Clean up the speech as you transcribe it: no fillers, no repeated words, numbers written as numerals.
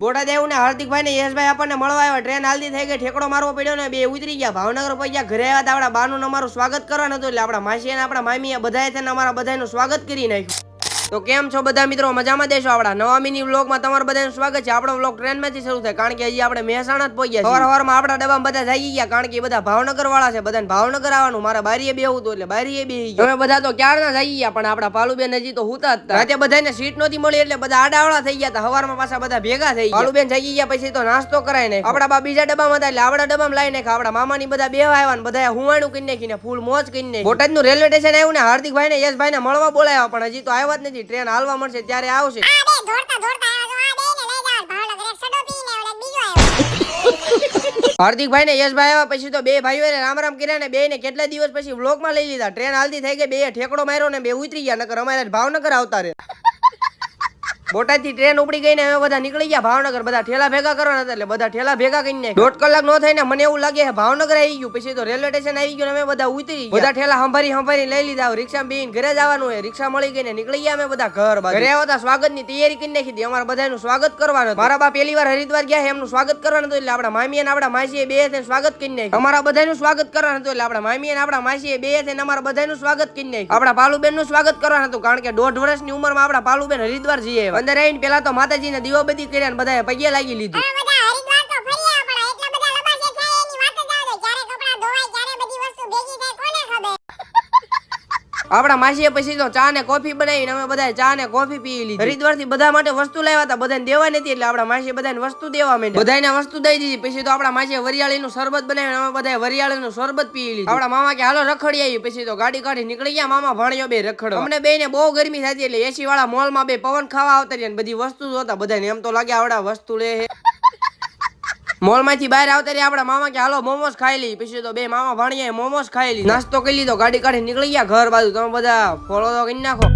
બોટાદ એવું ને હાર્દિકભાઈ ને યશભાઈ આપણને મળવા આવ્યા. ટ્રેન હાલતી થઈ ગઈ, ઠેકડો મારવો પડ્યો ને બે ઉતરી ગયા. ભાવનગર પહોંચ્યા, ઘરે આવ્યા. આપણા બાનું અમારું સ્વાગત કરવાનું હતું એટલે આપણા માસી અને આપણા મામી બધાએ થઈને અમારા બધાનું સ્વાગત કરી નાખ્યું. તો કેમ છો બધા મિત્રો, મજામાં દેશો? આપણા નવા મિની વ્લોગમાં તમારું બધાનું સ્વાગત છે. આપણો વ્લોગ ટ્રેનમાંથી શરૂ થાય કારણ કે હજી આપણે મહેસાણા જ પહોંચ્યા છીએ. સવારમાં આપણા ડબ્બામાં બધા જાગી ગયા કારણ કે બધા ભાવનગર વાળા છે. બધાને ભાવનગર આવવાનું. મારા બારીએ બેહવું હતું એટલે બારીએ બેહી ગયા. અમે બધા તો ક્યારના જાગી ગયા પણ આપણા પાલુબેન હજી તો હુતા જ હતા. રાતે બધાને સીટ નહોતી મળી એટલે બધા આડાવાળા થઈ ગયા હતા. સવારમાં પાછા બધા ભેગા થઈ ગયા. પાલુબેન જાગી ગયા પછી તો નાસ્તો કરાય નાખ્યો. આપણા બા બીજા ડબ્બામાં હતા એટલે આપણા ડબ્બામાં લાવી નાખ્યા. આપણા મામાની બધા બેહવા આવ્યા ને બધા હુવાણું કરી નાખીને ફૂલ મોજ કરી નાખી. બોટાદનું રેલવે સ્ટેશન આવ્યું ને હાર્દિકભાઈ ને યશભાઈ ને મળવા બોલાવ્યા પણ હજી તો આવ્યા જ નથી. ટ્રેન હાલવા મળશે ત્યારે આવશે. હાર્દિકભાઈ ને યશભાઈ આવ્યા પછી તો બે ભાઈઓ રામ રામ કર્યા ને બે ને કેટલા દિવસ પછી વ્લોગ માં લઈ લીધા. ટ્રેન હાલતી થઈ ગઈ, બે ઠેકડો માર્યો ને બે ઉતરી ગયા. નકર અમારે ભાવનગર આવતા રે. બોટાદ થી ટ્રેન ઉપડી ગઈ ને અમે બધા નીકળી ગયા ભાવનગર. બધા ઠેલા ભેગા કરવાના હતા એટલે બધા ઠેલા ભેગા કરીને 1.5 કલાક નો થાય ને મને એવું લાગે ભાવનગર આવી ગયું. પછી તો રેલવે સ્ટેશન આવી ગયું. અમે બધા ઉતરી ગયા. બધા ઠેલા સંભારી લઈ લીધા. રિક્ષા બેન ઘરે જવાનું હોય. રિક્ષા મળી ગઈ ને નીકળી ગયા અમે બધા ઘર બાજુ. ઘરે આવતા સ્વાગત ની તૈયારી કરી નાખી હતી. અમારા બધાનું સ્વાગત કરવાનું. મારા બા પહેલી વાર હરિદ્વાર ગયા એમનું સ્વાગત કરવાનું હતું એટલે આપણા મામી અને આપણા માસી બે થઈને સ્વાગત કરી નાખ્યું. અમારા બધાનું સ્વાગત કરવાનું હતું એટલે આપણા મામી અને આપણા માસી બે થઈને અમારા બધાનું સ્વાગત કરી નાખ્યું. આપણા પાલુબેન નું સ્વાગત કરવાનું હતું કારણ કે 1.5 વર્ષની ઉંમરમાં આપણા પાલુબેન હરિદ્વાર જઈએ. અંદર આવીને પેલા તો માતાજીને દીવાબત્તી કર્યા ને બધાએ પગે લાગી લીધું. આપણા માસીએ પછી તો ચા ને કોફી બનાવીને અમે બધા ચા ને કોફી પી લીધી. હરિદ્વાર થી બધા માટે વસ્તુ લાવ્યા હતા. બધાને દેવા નથી એટલે આપણા માસીએ બધાને વસ્તુ દેવા માંડ્યા. બધાને વસ્તુ દઈ દીધી. પછી તો આપણા માસીએ વરિયાળીનું શરબત બનાવીને અમે બધા વરિયાળીનું શરબત પી લીધું. આપણા મામા કે હાલો રખડી આવી. પછી તો ગાડી કાઢી નીકળી ગયા. મામા ભાણિયો બે રખડો. અમને બે ને બહુ ગરમી થતી એટલે એસી વાળા મોલ માં બે પવન ખાવા આવતા રહ્યા બધી વસ્તુ જોતા. બધાને એમ તો લાગે આવડા વસ્તુ લે. મોલ માંથી બહાર આવતા રહ્યા આપડા મામા કે હાલો મોમોસ ખાઈ લી. પછી તો બે મામા ભાણિયા મોમોસ ખાઈ લી. નાસ્તો કરી લીધો. ગાડી કાઢી નીકળી ગયા ઘર બાજુ. તમે બધા ફોલો તો કરી નાખો.